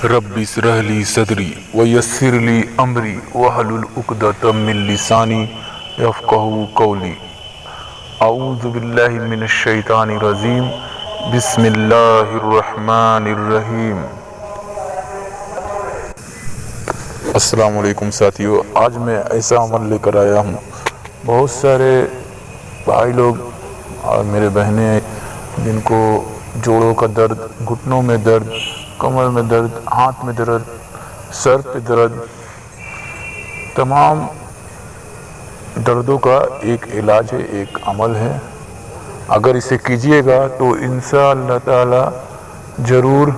Rabbi इश्रह ली सदरी वयस्सिर ली अमरी वहलुल उक़दतम मिन लिसानी यफ़क़हू क़ौली। अऊज़ु बिल्लाहि मिनश शैतानिर रजीम। बिस्मिल्लाहिर रहमानिर रहीम। अस्सलाम वालेकुम साथियों, आज मैं ऐसा अमल लेकर आया हूँ। बहुत सारे भाई लोग और मेरे बहनें जिनको जोड़ों का दर्द, घुटनों में दर्द, कमर में दर्द, हाथ में दर्द, सर पे दर्द, तमाम दर्दों का एक इलाज है, एक अमल है। अगर इसे कीजिएगा तो इंशाअल्लाह ताला ज़रूर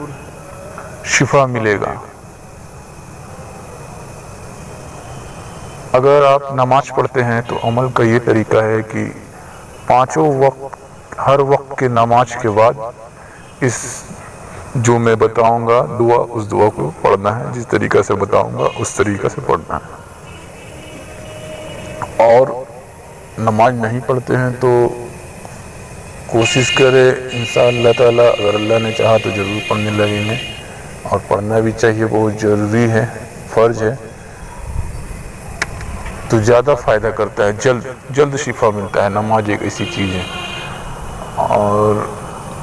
शिफा मिलेगा। अगर आप नमाज पढ़ते हैं तो अमल का ये तरीका है कि पांचों वक्त, हर वक्त के नमाज के बाद इस जो मैं बताऊंगा दुआ, उस दुआ को पढ़ना है। जिस तरीका से बताऊंगा उस तरीका से पढ़ना है। और नमाज नहीं पढ़ते हैं तो कोशिश करें, इंशाअल्लाह ताला अगर अल्लाह ने चाहा तो ज़रूर पढ़ने लगेंगे। और पढ़ना भी चाहिए, बहुत ज़रूरी है, फ़र्ज है। तो ज़्यादा फ़ायदा करता है, जल्द शिफा मिलता है। नमाज एक ऐसी चीज़ है। और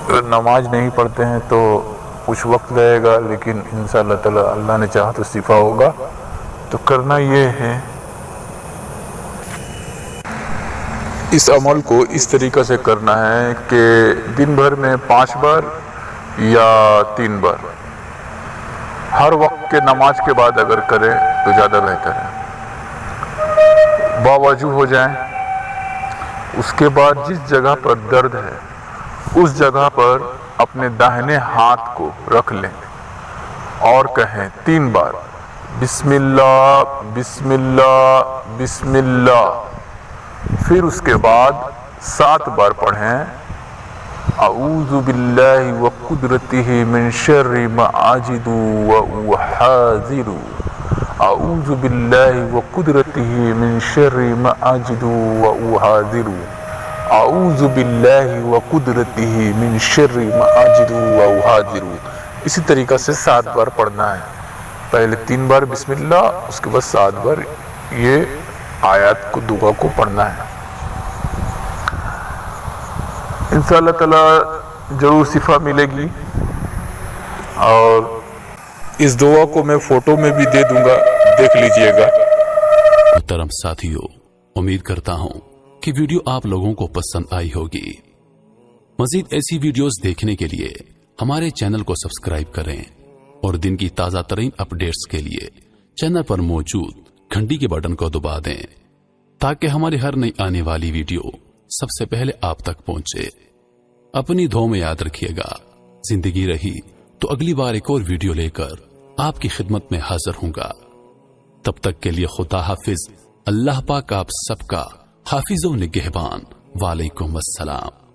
अगर नमाज नहीं पढ़ते हैं तो कुछ वक्त लगेगा, लेकिन इंशाअल्लाह ताला अल्लाह ने चाहा तो शिफा होगा। तो करना ये है, इस अमल को इस तरीक़ा से करना है कि दिन भर में 5 बार या 3 बार, हर वक्त के नमाज के बाद अगर करें तो ज़्यादा बेहतर है। बावजू हो जाएं, उसके बाद जिस जगह पर दर्द है उस जगह पर अपने दाहिने हाथ को रख लें और कहें 3 बार बिस्मिल्लाह बिस्मिल्लाह बिस्मिल्लाह। फिर उसके बाद 7 बार पढ़ें अऊज़ु बिल्लाहि व कुदरतिही मिन शर्रि मा आजिदु व उहाज़िरु। अऊज़ु बिल्लाहि व कुदरतिही मिन शर्रि मा आजिदु व उहाज़िरु। अऊज़ु बिल्लाहि व कुदरतिही मिन शर्रि मा आजिदु व उहाज़िरु। इसी तरीक़ा से 7 बार पढ़ना है। पहले 3 बार बिस्मिल्लाह, उसके बाद 7 बार ये आयत को, दुआ को पढ़ना है। इंशाअल्लाह ताला ज़रूर शिफा मिलेगी। और इस दुआ को मैं फ़ोटो में भी दे दूंगा, देख लीजिएगा। मोहतरम साथियों, उम्मीद करता हूँ कि वीडियो आप लोगों को पसंद आई होगी। मजीद ऐसी वीडियोस देखने के लिए हमारे चैनल को सब्सक्राइब करें और दिन की ताज़ा तरीन अपडेट्स के लिए चैनल पर मौजूद घंटी के बटन को दबा दें, ताकि हमारी हर नई आने वाली वीडियो सबसे पहले आप तक पहुंचे। अपनी दुआ में याद रखिएगा। जिंदगी रही तो अगली बार एक और वीडियो लेकर आपकी खिदमत में हाजिर होऊंगा। तब तक के लिए खुदा हाफिज। अल्लाह पाक आप सबका हाफिज़ व निगहबान। वालेकुम अस्सलाम।